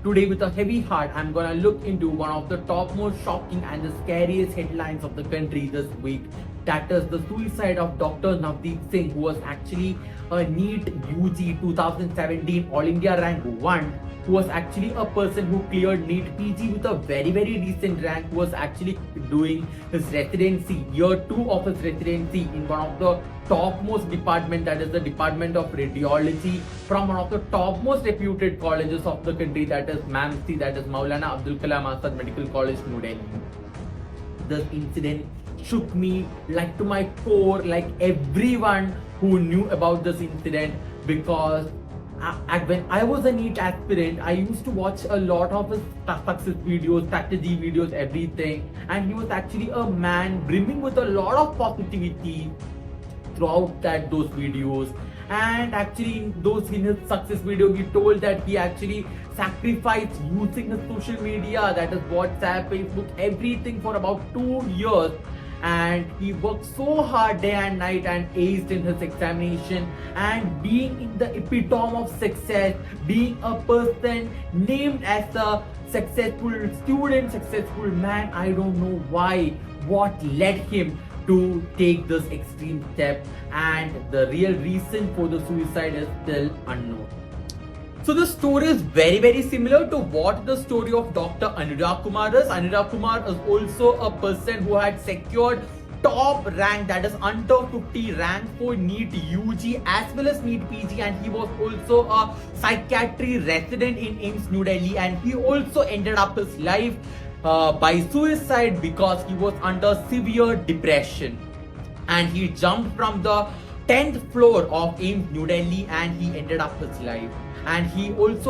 Today, with a heavy heart, I'm gonna look into one of the top most shocking and the scariest headlines of the country this week. That is the suicide of Dr. Navdeep Singh, who was actually a NEET UG 2017 All India rank 1, who was actually a person who cleared NEET PG with a very decent rank, who was actually doing his residency, year 2 of his residency in one of the topmost department, that is the Department of Radiology, from one of the topmost reputed colleges of the country, that is MAMC, that is Maulana Abdul Kalam Azad Medical College, New Delhi. This incident shook me like to my core, like everyone who knew about this incident, because when I was a NEET aspirant, I used to watch a lot of his success videos, strategy videos, everything, and he was actually a man brimming with a lot of positivity throughout those videos. And actually in his success video, he told that he actually sacrificed using his social media, that is WhatsApp, Facebook, everything for about 2 years, and he worked so hard day and night and aced in his examination, and being in the epitome of success, being a person named as a successful student, successful man. I don't know what led him to take this extreme step, and the real reason for the suicide is still unknown. So the story is very similar to what the story of Dr. Anurak Kumar is. Anurak Kumar is also a person who had secured top rank, that is under 50 rank for NEET UG as well as NEET PG, and he was also a psychiatry resident in AIIMS New Delhi, and he also ended up his life by suicide because he was under severe depression, and he jumped from the 10th floor of AIIMS New Delhi and he ended up his life. And he was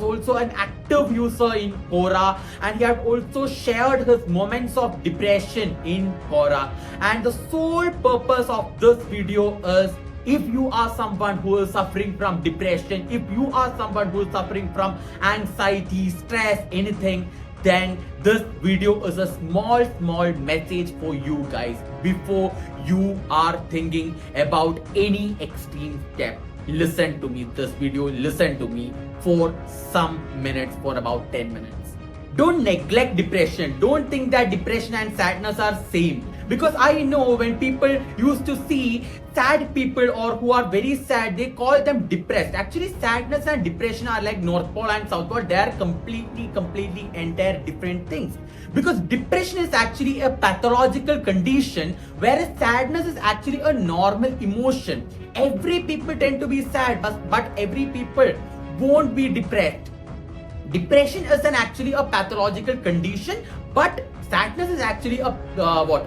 also an active user in Quora, and he had also shared his moments of depression in Quora. And the sole purpose of this video is, if you are someone who is suffering from depression, if you are someone who is suffering from anxiety, stress, anything, then this video is a small message for you guys before you are thinking about any extreme step. Listen to me, this video, listen to me for some minutes, for about 10 minutes. Don't neglect depression. Don't think that depression and sadness are same. Because I know when people used to see sad people or who are very sad, they call them depressed. Actually, sadness and depression are like North Pole and South Pole. They are completely entire different things. Because depression is actually a pathological condition, whereas sadness is actually a normal emotion. Every people tend to be sad, but every people won't be depressed. Depression is actually a pathological condition, but sadness is actually a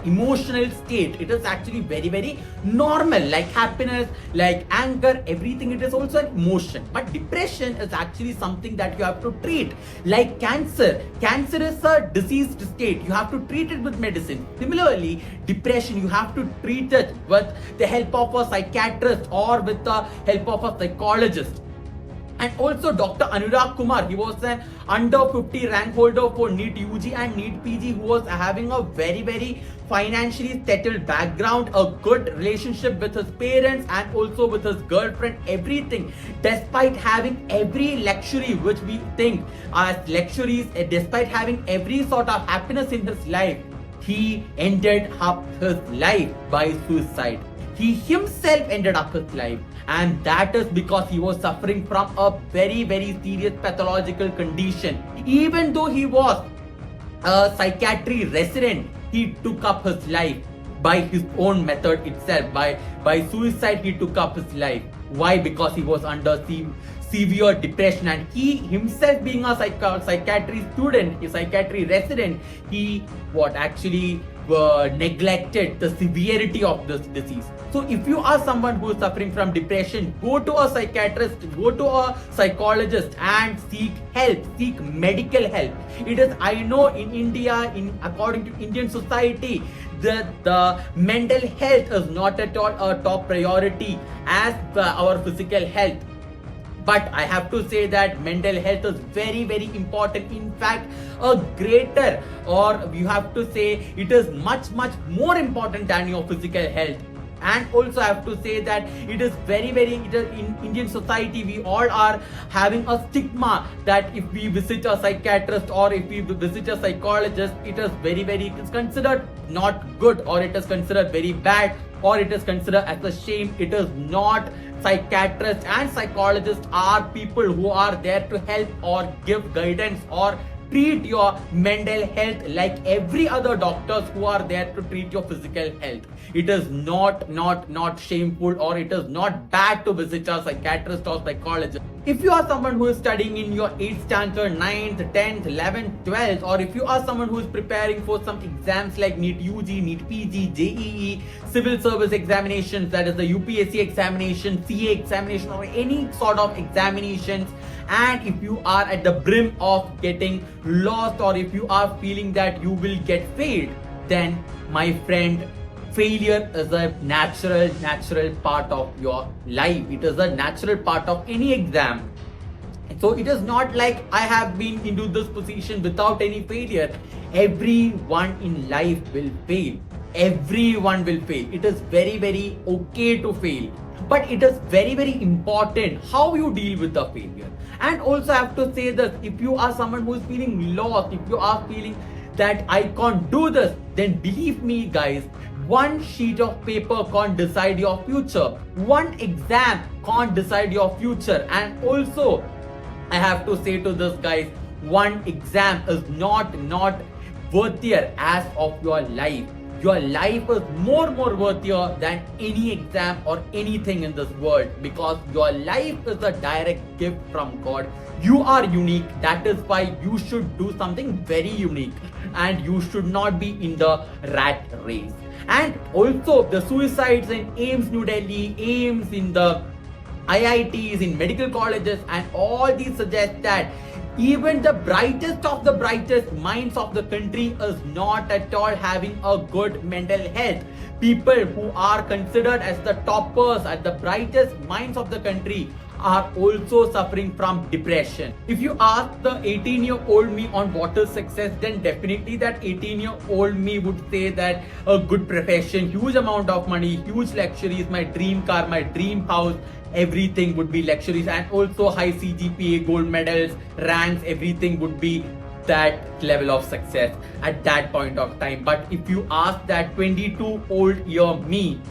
emotional state. It is actually very normal, like happiness, like anger, everything. It is also an emotion. But depression is actually something that you have to treat, like cancer. Cancer is a diseased state. You have to treat it with medicine. Similarly, depression, you have to treat it with the help of a psychiatrist or with the help of a psychologist. And also Dr. Anurak Kumar, he was an under 50 rank holder for NEET UG and NEET PG, who was having a very financially settled background, a good relationship with his parents and also with his girlfriend, everything. Despite having every luxury which we think as luxuries, despite having every sort of happiness in his life, he ended up his life by suicide. He himself ended up his life, and that is because he was suffering from a very serious pathological condition. Even though he was a psychiatry resident, he took up his life by his own method itself. By suicide, he took up his life. Why? Because he was under severe depression, and he himself, being a psychiatry student, a psychiatry resident, he actually neglected the severity of this disease. So if you are someone who is suffering from depression, go to a psychiatrist, go to a psychologist and seek help, seek medical help. It is, I know in India, according to Indian society, the mental health is not at all a top priority as our physical health. But I have to say that mental health is very important. In fact, a greater, or you have to say it is much more important than your physical health. And also I have to say that it is very in Indian society we all are having a stigma that if we visit a psychiatrist or if we visit a psychologist, it is it is considered not good, or it is considered very bad, or it is considered as a shame. It is not. Psychiatrists and psychologists are people who are there to help or give guidance or treat your mental health like every other doctors who are there to treat your physical health. It is not shameful, or it is not bad to visit a psychiatrist or psychologist. If you are someone who is studying in your 8th standard, 9th, 10th, 11th, 12th, or if you are someone who is preparing for some exams like NEET UG, NEET PG, JEE, civil service examinations, that is the UPSC examination, CA examination, or any sort of examinations, and if you are at the brim of getting lost, or if you are feeling that you will get failed, then my friend, failure is a natural part of your life. It is a natural part of any exam. So it is not like I have been into this position without any failure. Everyone in life will fail. Everyone will fail. It is very okay to fail. But it is very important how you deal with the failure. And also I have to say this, if you are someone who is feeling lost, if you are feeling that I can't do this, then believe me guys, one sheet of paper can't decide your future. One exam can't decide your future. And also I have to say to this guys, one exam is not worthier as of your life. Your life is more worthier than any exam or anything in this world, because your life is a direct gift from God. You are unique. That is why you should do something very unique, and you should not be in the rat race. And also the suicides in AIMS New Delhi, AIMS in the IITs, in medical colleges, and all these suggest that even the brightest of the brightest minds of the country is not at all having a good mental health. People who are considered as the toppers, as the brightest minds of the country, are also suffering from depression. If you ask the 18-year-old me on what is success, then definitely that 18-year-old me would say that a good profession, huge amount of money, huge luxuries, my dream car, my dream house, everything would be luxuries, and also high CGPA, gold medals, ranks, everything would be that level of success at that point of time. But if you ask that 22-year me,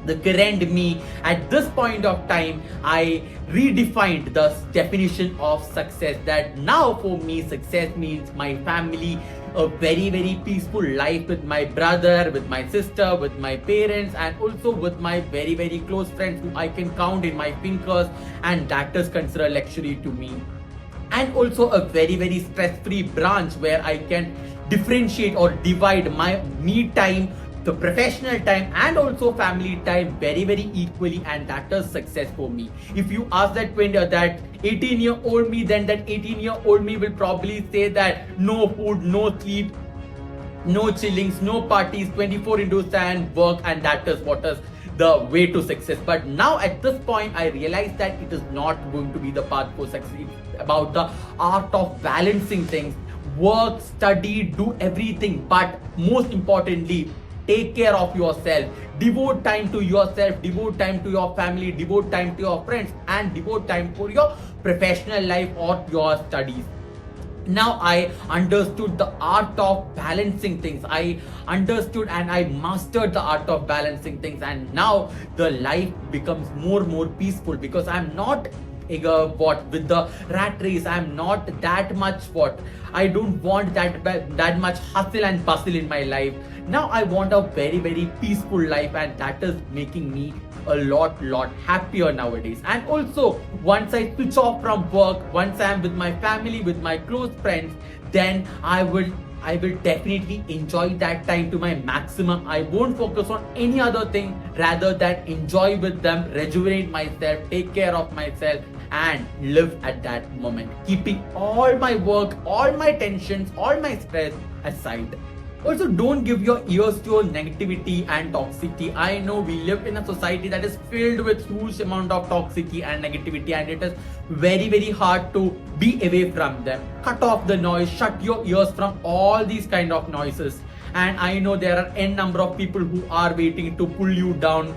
the current me, at this point of time, I redefined the definition of success. That now for me, success means my family, a very peaceful life with my brother, with my sister, with my parents, and also with my very close friends who I can count in my fingers, and that is considered luxury to me. And also a very stress-free branch where I can differentiate or divide my me time, the professional time, and also family time very equally, and that is success for me. If you ask that 18-year-old me, then that 18-year-old me will probably say that no food, no sleep, no chillings, no parties, 24/7 work, and that is what is the way to success. But now at this point I realize that it is not going to be the path for success. It's about the art of balancing things. Work, study, do everything, but most importantly, take care of yourself. Devote time to yourself, devote time to your family, devote time to your friends, and devote time for your professional life or your studies. Now I understood the art of balancing things. I understood and I mastered the art of balancing things, and now the life becomes more peaceful, because I'm not with the rat race. I'm not that much I don't want that much hustle and bustle in my life. Now I want a very peaceful life, and that is making me a lot happier nowadays. And also once I switch off from work, once I am with my family, with my close friends, then I will definitely enjoy that time to my maximum. I won't focus on any other thing rather than enjoy with them, rejuvenate myself, take care of myself, and live at that moment, keeping all my work, all my tensions, all my stress aside. Also, don't give your ears to your negativity and toxicity. I know we live in a society that is filled with huge amount of toxicity and negativity, and it is very hard to be away from them. Cut off the noise, shut your ears from all these kind of noises, and I know there are n number of people who are waiting to pull you down,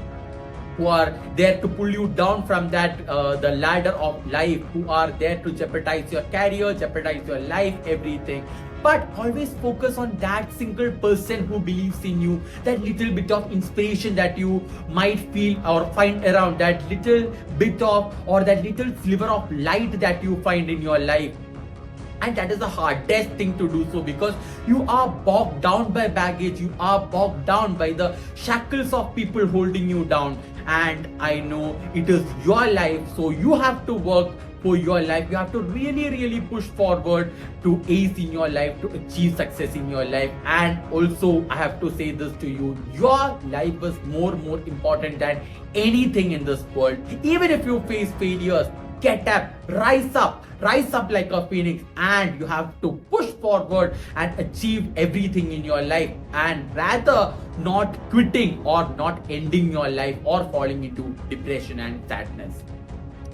who are there to pull you down from that the ladder of life, who are there to jeopardize your career, jeopardize your life, everything. But always focus on that single person who believes in you, that little bit of inspiration that you might feel or find around, that little bit of, or that little sliver of light that you find in your life. And that is the hardest thing to do so, because you are bogged down by baggage, you are bogged down by the shackles of people holding you down. And I know it is your life, so you have to work for your life. You have to really push forward to ace in your life, to achieve success in your life. And also I have to say this to you, your life is more important than anything in this world. Even if you face failures, get up, rise up like a phoenix, and you have to push forward and achieve everything in your life, and rather not quitting or not ending your life or falling into depression and sadness.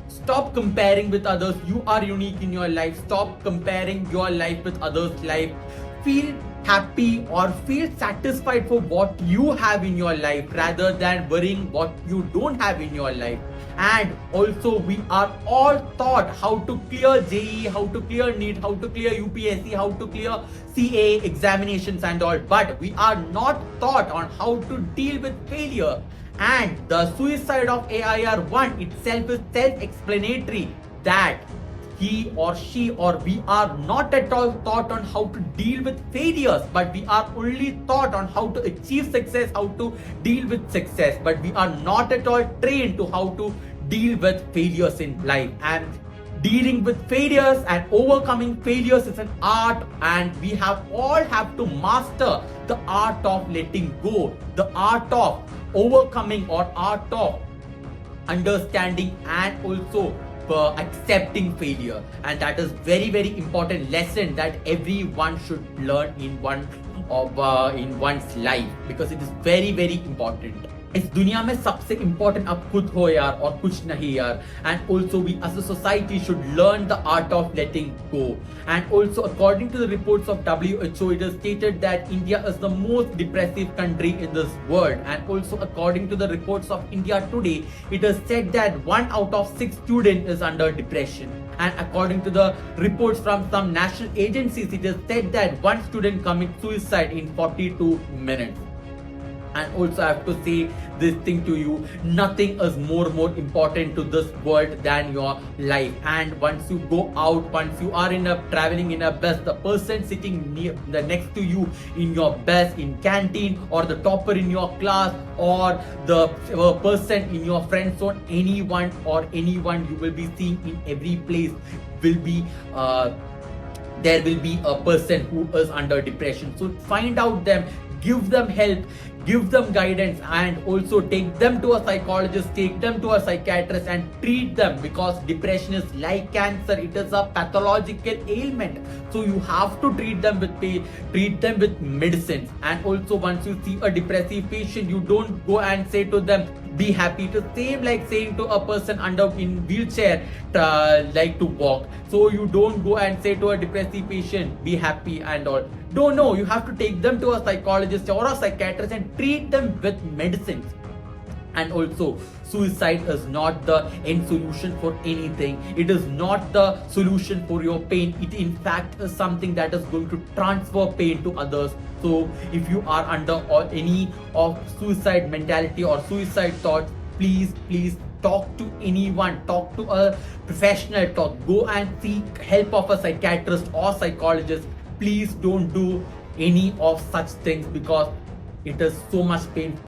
Stop comparing with others. You are unique in your life. Stop comparing your life with others' life. Feel happy or feel satisfied for what you have in your life, rather than worrying what you don't have in your life. And also, we are all taught how to clear JEE, how to clear NEET, how to clear UPSC, how to clear CA examinations and all, but we are not taught on how to deal with failure. And the suicide of AIR 1 itself is self-explanatory, that he or she or we are not at all taught on how to deal with failures, but we are only taught on how to achieve success, how to deal with success, but we are not at all trained to how to deal with failures in life. And dealing with failures and overcoming failures is an art, and we all have to master the art of letting go, the art of overcoming, or art of understanding, and also accepting failure. And that is very important lesson that everyone should learn in one's life, because it is very important. इस दुनिया में सबसे important आप खुद हो यार, और कुछ नहीं यार. And also we as a society should learn the art of letting go. And also according to the reports of WHO, it is stated that India is the most depressive country in this world. And also according to the reports of India Today, it is said that 1 out of 6 students is under depression. And according to the reports from some national agencies, it is said that 1 student commits suicide in 42 minutes. And also I have to say this thing to you, nothing is more important to this world than your life. And once you go out, once you are traveling in a bus, the person sitting next to you in your bus, in canteen, or the topper in your class, or the person in your friend zone, anyone you will be seeing in every place will be there will be a person who is under depression. So find out them, give them help, give them guidance, and also take them to a psychologist, take them to a psychiatrist and treat them, because depression is like cancer. It is a pathological ailment, so you have to treat them with medicines. And also once you see a depressive patient, you don't go and say to them, be happy. It is same like saying to a person in wheelchair like to walk. So you don't go and say to a depressive patient, be happy and all. Don't know, you have to take them to a psychologist or a psychiatrist and treat them with medicines. And also, suicide is not the end solution for anything. It is not the solution for your pain. It in fact is something that is going to transfer pain to others. So if you are under any of suicide mentality or suicide thoughts, please talk to anyone, talk to a professional, go and seek help of a psychiatrist or psychologist. Please don't do any of such things, because it is so much painful.